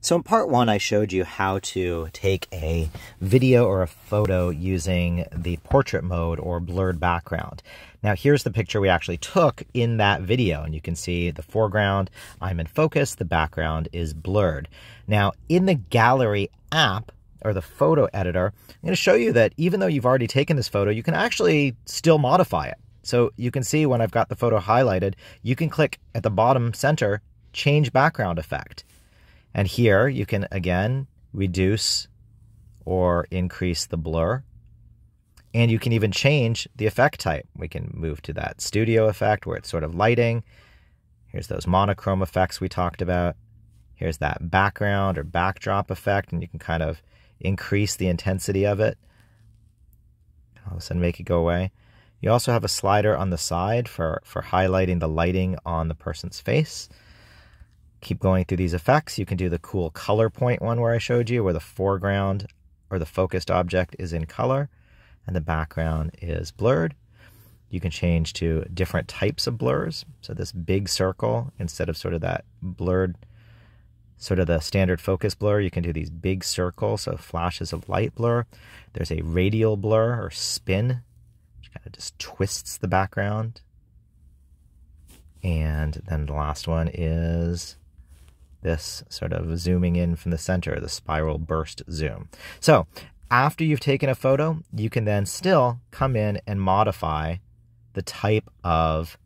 So in part one, I showed you how to take a video or a photo using the portrait mode or blurred background. Now here's the picture we actually took in that video, and you can see the foreground, I'm in focus, the background is blurred. Now in the gallery app, or the photo editor, I'm going to show you that even though you've already taken this photo, you can actually still modify it. So you can see when I've got the photo highlighted, you can click at the bottom center, change background effect. And here you can, again, reduce or increase the blur. And you can even change the effect type. We can move to that studio effect where it's sort of lighting. Here's those monochrome effects we talked about. Here's that background or backdrop effect, and you can kind of increase the intensity of it. All of a sudden make it go away. You also have a slider on the side for highlighting the lighting on the person's face. Keep going through these effects. You can do the cool color point one where I showed you, where the foreground or the focused object is in color and the background is blurred. You can change to different types of blurs. So this big circle, instead of sort of that blurred, sort of the standard focus blur, you can do these big circles, so flashes of light blur. There's a radial blur or spin, which kind of just twists the background. And then the last one is this sort of zooming in from the center, the spiral burst zoom. So after you've taken a photo, you can then still come in and modify the type of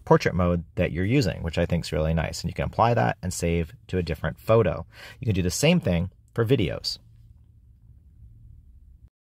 portrait mode that you're using, which I think is really nice. And you can apply that and save to a different photo. You can do the same thing for videos.